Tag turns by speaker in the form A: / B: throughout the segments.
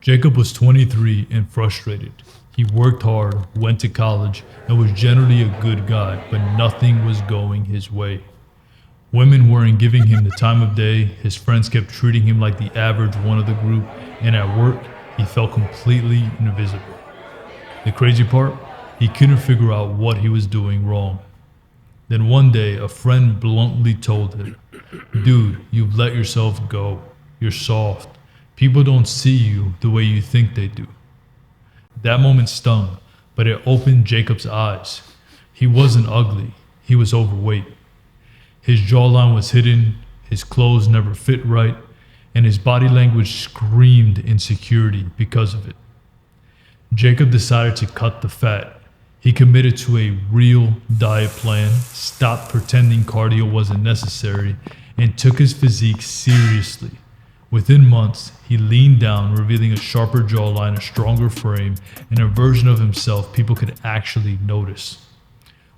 A: Jacob was 23 and frustrated. He worked hard, went to college, and was generally a good guy, but nothing was going his way. Women weren't giving him the time of day, his friends kept treating him like the average one of the group, and at work, he felt completely invisible. The crazy part? He couldn't figure out what he was doing wrong. Then one day, a friend bluntly told him, "Dude, you've let yourself go. You're soft. People don't see you the way you think they do." That moment stung, but it opened Jacob's eyes. He wasn't ugly, he was overweight. His jawline was hidden, his clothes never fit right, and his body language screamed insecurity because of it. Jacob decided to cut the fat. He committed to a real diet plan, stopped pretending cardio wasn't necessary, and took his physique seriously. Within months, he leaned down, revealing a sharper jawline, a stronger frame, and a version of himself people could actually notice.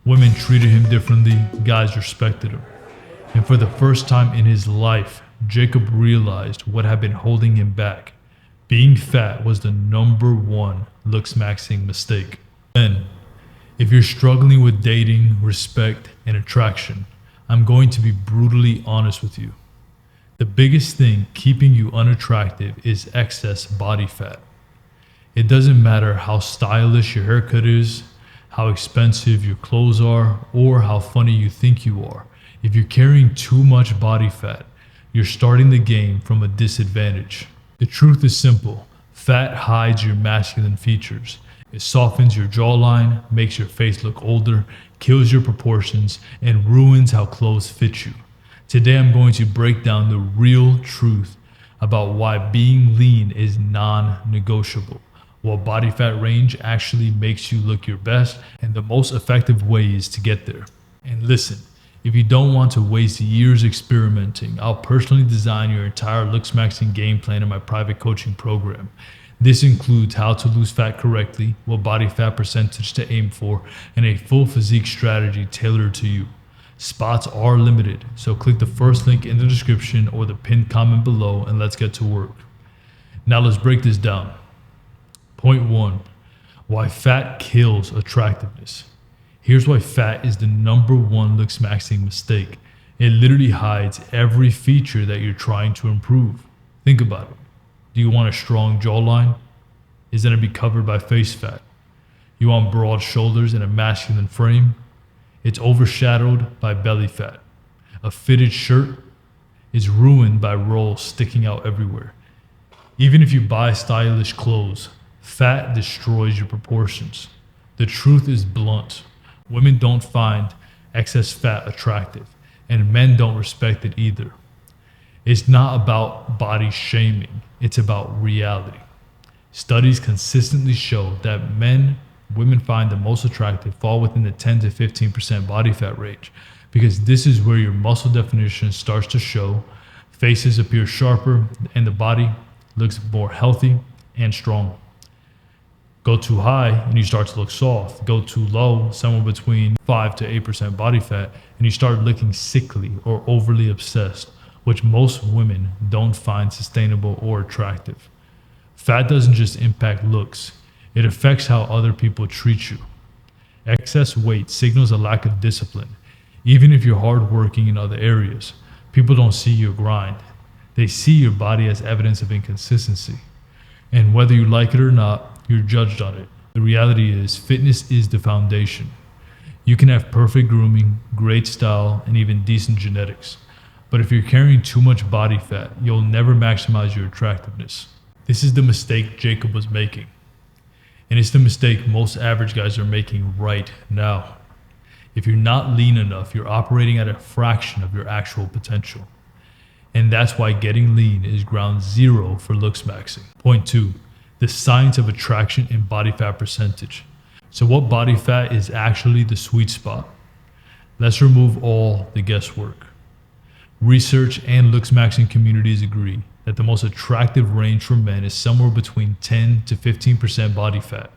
A: Women treated him differently, guys respected him. And for the first time in his life, Jacob realized what had been holding him back. Being fat was the #1 Looksmaxxing mistake. Then, if you're struggling with dating, respect, and attraction, I'm going to be brutally honest with you. The biggest thing keeping you unattractive is excess body fat. It doesn't matter how stylish your haircut is, how expensive your clothes are, or how funny you think you are. If you're carrying too much body fat, you're starting the game from a disadvantage. The truth is simple. Fat hides your masculine features. It softens your jawline, makes your face look older, kills your proportions, and ruins how clothes fit you. Today I'm going to break down the real truth about why being lean is non-negotiable, what body fat range actually makes you look your best, and the most effective ways to get there. And listen, if you don't want to waste years experimenting, I'll personally design your entire Looksmaxxing game plan in my private coaching program. This includes how to lose fat correctly, what body fat percentage to aim for, and a full physique strategy tailored to you. Spots are limited, so click the first link in the description or the pinned comment below and let's get to work. Now let's break this down. Point 1. Why fat kills attractiveness. Here's why fat is the #1 Looksmaxxing mistake. It literally hides every feature that you're trying to improve. Think about it. Do you want a strong jawline? Is it going to be covered by face fat? You want broad shoulders and a masculine frame? It's overshadowed by belly fat. A fitted shirt is ruined by rolls sticking out everywhere. Even if you buy stylish clothes, fat destroys your proportions. The truth is blunt. Women don't find excess fat attractive, and men don't respect it either. It's not about body shaming, it's about reality. Studies consistently show that women find the most attractive fall within the 10 to 15% body fat range, because this is where your muscle definition starts to show, faces appear sharper, and the body looks more healthy and strong. Go too high and you start to look soft. Go too low, somewhere between 5 to 8% body fat, and you start looking sickly or overly obsessed, which most women don't find sustainable or attractive. Fat doesn't just impact looks, it affects how other people treat you. Excess weight signals a lack of discipline. Even if you're hardworking in other areas, people don't see your grind. They see your body as evidence of inconsistency. And whether you like it or not, you're judged on it. The reality is, fitness is the foundation. You can have perfect grooming, great style, and even decent genetics. But if you're carrying too much body fat, you'll never maximize your attractiveness. This is the mistake Jacob was making. And it's the mistake most average guys are making right now. If you're not lean enough, you're operating at a fraction of your actual potential. And that's why getting lean is ground zero for Looksmaxxing. Point 2, the science of attraction and body fat percentage. So what body fat is actually the sweet spot? Let's remove all the guesswork. Research and Looksmaxxing communities agree that the most attractive range for men is somewhere between 10 to 15% body fat,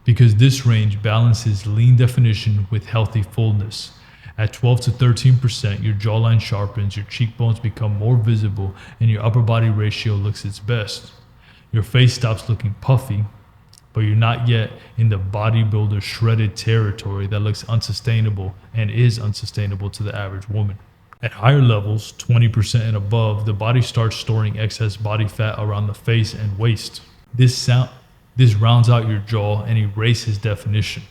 A: because this range balances lean definition with healthy fullness. At 12 to 13%, your jawline sharpens, your cheekbones become more visible, and your upper body ratio looks its best. Your face stops looking puffy, but you're not yet in the bodybuilder shredded territory that looks unsustainable and is unsustainable to the average woman. At higher levels, 20% and above, the body starts storing excess body fat around the face and waist. This rounds out your jaw and erases definition.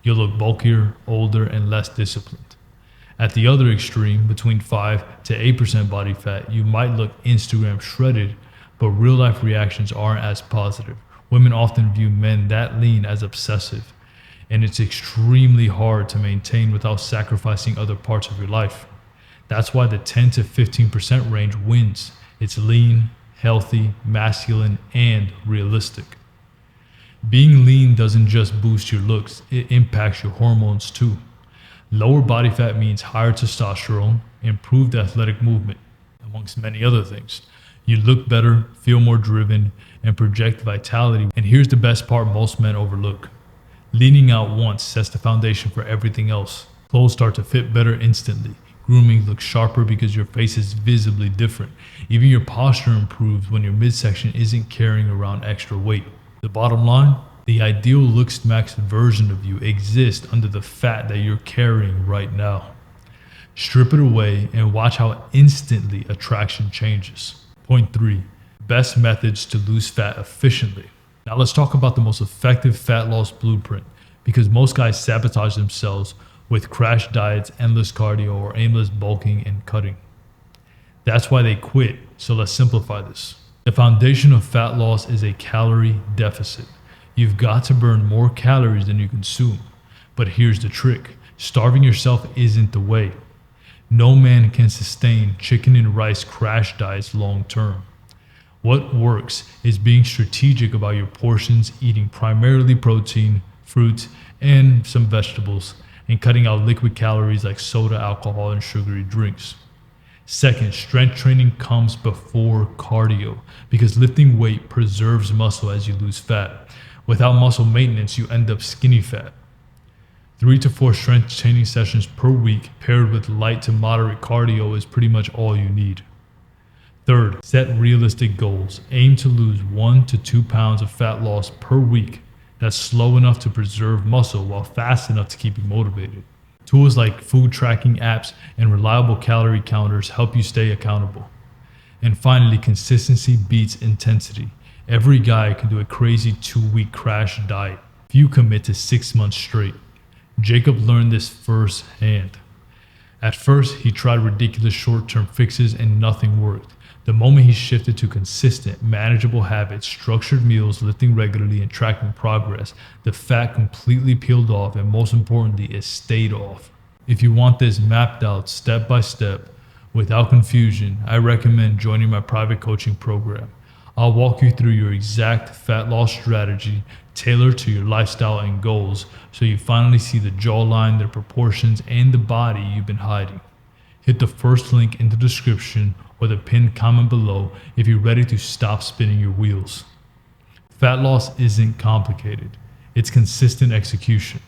A: You'll look bulkier, older, and less disciplined. At the other extreme, between 5 to 8% body fat, you might look Instagram shredded, but real life reactions aren't as positive. Women often view men that lean as obsessive, and it's extremely hard to maintain without sacrificing other parts of your life. That's why the 10 to 15% range wins. It's lean, healthy, masculine, and realistic. Being lean doesn't just boost your looks, it impacts your hormones too. Lower body fat means higher testosterone, improved athletic movement, amongst many other things. You look better, feel more driven, and project vitality. And here's the best part most men overlook. Leaning out once sets the foundation for everything else. Clothes start to fit better instantly. Grooming looks sharper because your face is visibly different. Even your posture improves when your midsection isn't carrying around extra weight. The bottom line? The ideal Looksmaxxing version of you exists under the fat that you're carrying right now. Strip it away and watch how instantly attraction changes. Point 3. Best methods to lose fat efficiently. Now let's talk about the most effective fat loss blueprint, because most guys sabotage themselves with crash diets, endless cardio, or aimless bulking and cutting. That's why they quit, so let's simplify this. The foundation of fat loss is a calorie deficit. You've got to burn more calories than you consume. But here's the trick. Starving yourself isn't the way. No man can sustain chicken and rice crash diets long term. What works is being strategic about your portions, eating primarily protein, fruits, and some vegetables, and cutting out liquid calories like soda, alcohol, and sugary drinks. Second, strength training comes before cardio because lifting weight preserves muscle as you lose fat. Without muscle maintenance, you end up skinny fat. 3 to 4 strength training sessions per week paired with light to moderate cardio is pretty much all you need. Third, set realistic goals. Aim to lose 1 to 2 pounds of fat loss per week. That's slow enough to preserve muscle while fast enough to keep you motivated. Tools like food tracking apps and reliable calorie counters help you stay accountable. And finally, consistency beats intensity. Every guy can do a crazy 2-week crash diet. Few commit to 6 months straight. Jacob learned this firsthand. At first, he tried ridiculous short-term fixes and nothing worked. The moment he shifted to consistent, manageable habits, structured meals, lifting regularly, and tracking progress, the fat completely peeled off, and most importantly, it stayed off. If you want this mapped out step by step, without confusion, I recommend joining my private coaching program. I'll walk you through your exact fat loss strategy tailored to your lifestyle and goals so you finally see the jawline, the proportions, and the body you've been hiding. Hit the first link in the description or the pinned comment below if you're ready to stop spinning your wheels. Fat loss isn't complicated. It's consistent execution.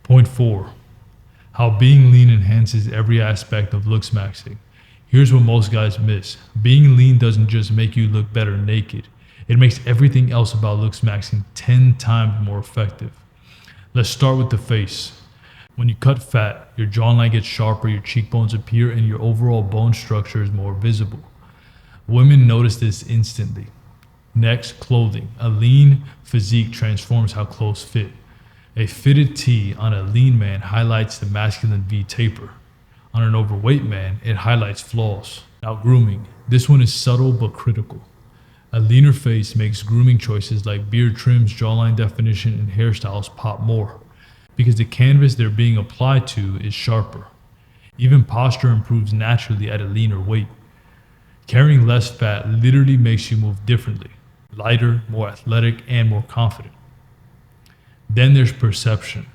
A: Point 4. How being lean enhances every aspect of Looksmaxxing. Here's what most guys miss. Being lean doesn't just make you look better naked. It makes everything else about Looksmaxxing 10 times more effective. Let's start with the face. When you cut fat, your jawline gets sharper, your cheekbones appear, and your overall bone structure is more visible. Women notice this instantly. Next, clothing. A lean physique transforms how clothes fit. A fitted tee on a lean man highlights the masculine V taper. On an overweight man, it highlights flaws. Now, grooming. This one is subtle but critical. A leaner face makes grooming choices like beard trims, jawline definition, and hairstyles pop more, because the canvas they're being applied to is sharper. Even posture improves naturally at a leaner weight. Carrying less fat literally makes you move differently, lighter, more athletic, and more confident. Then there's perception.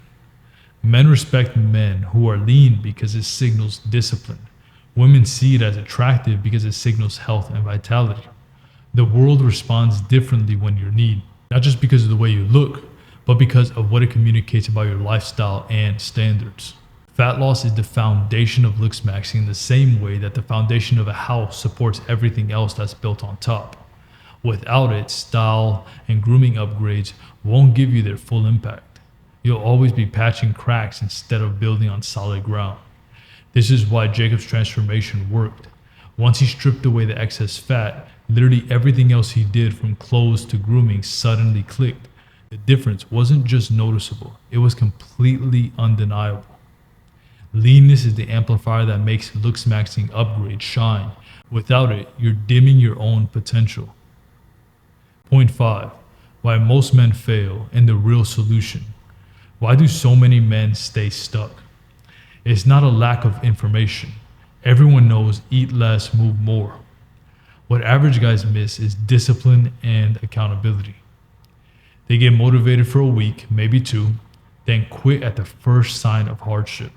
A: Men respect men who are lean because it signals discipline. Women see it as attractive because it signals health and vitality. The world responds differently when you're lean, not just because of the way you look, but because of what it communicates about your lifestyle and standards. Fat loss is the foundation of Looksmaxxing in the same way that the foundation of a house supports everything else that's built on top. Without it, style and grooming upgrades won't give you their full impact. You'll always be patching cracks instead of building on solid ground. This is why Jacob's transformation worked. Once he stripped away the excess fat, literally everything else he did from clothes to grooming suddenly clicked. The difference wasn't just noticeable, it was completely undeniable. Leanness is the amplifier that makes Looksmaxxing upgrade shine. Without it, you're dimming your own potential. Point 5. Why most men fail and the real solution. Why do so many men stay stuck? It's not a lack of information. Everyone knows eat less, move more. What average guys miss is discipline and accountability. They get motivated for a week, maybe two, then quit at the first sign of hardship.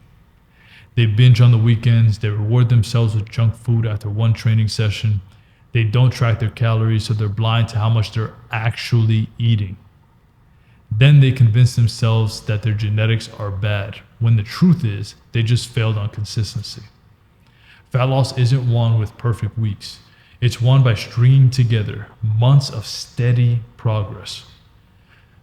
A: They binge on the weekends, they reward themselves with junk food after one training session. They don't track their calories, so they're blind to how much they're actually eating. Then they convince themselves that their genetics are bad, when the truth is they just failed on consistency. Fat loss isn't won with perfect weeks. It's won by stringing together months of steady progress.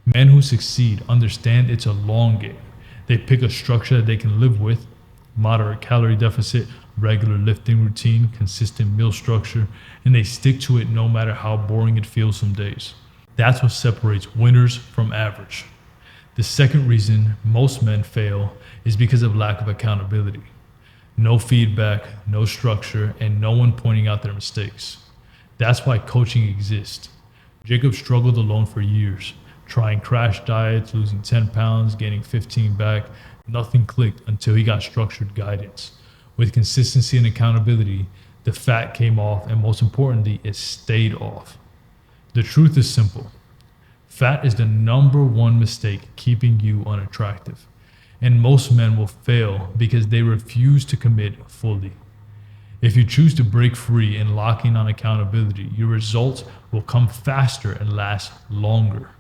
A: Men who succeed understand it's a long game. They pick a structure that they can live with: moderate calorie deficit, regular lifting routine, consistent meal structure, and they stick to it no matter how boring it feels some days. That's what separates winners from average. The second reason most men fail is because of lack of accountability. No feedback, no structure, and no one pointing out their mistakes. That's why coaching exists. Jacob struggled alone for years, trying crash diets, losing 10 pounds, gaining 15 back. Nothing clicked until he got structured guidance. With consistency and accountability, the fat came off, and most importantly, it stayed off. The truth is simple. Fat is the number one mistake keeping you unattractive. And most men will fail because they refuse to commit fully. If you choose to break free and lock in on accountability, your results will come faster and last longer.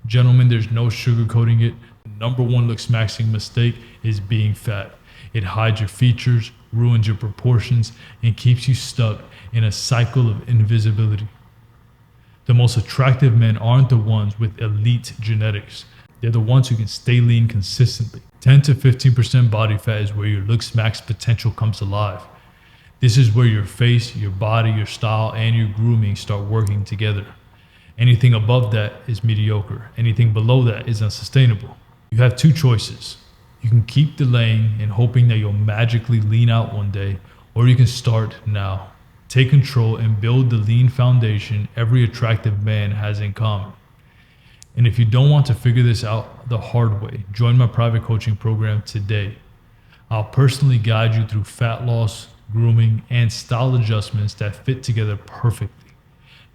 A: Gentlemen, there's no sugarcoating it. The number one Looksmaxxing mistake is being fat. It hides your features, ruins your proportions, and keeps you stuck in a cycle of invisibility. The most attractive men aren't the ones with elite genetics. They're the ones who can stay lean consistently. 10 to 15% body fat is where your Looksmaxx potential comes alive. This is where your face, your body, your style, and your grooming start working together. Anything above that is mediocre. Anything below that is unsustainable. You have two choices. You can keep delaying and hoping that you'll magically lean out one day, or you can start now. Take control and build the lean foundation every attractive man has in common. And if you don't want to figure this out the hard way, join my private coaching program today. I'll personally guide you through fat loss, grooming, and style adjustments that fit together perfectly.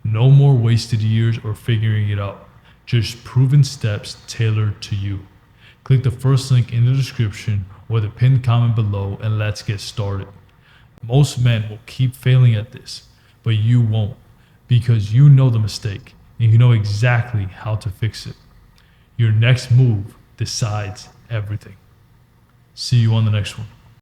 A: No more wasted years or figuring it out. Just proven steps tailored to you. Click the first link in the description or the pinned comment below and let's get started. Most men will keep failing at this, but you won't, because you know the mistake and you know exactly how to fix it. Your next move decides everything. See you on the next one.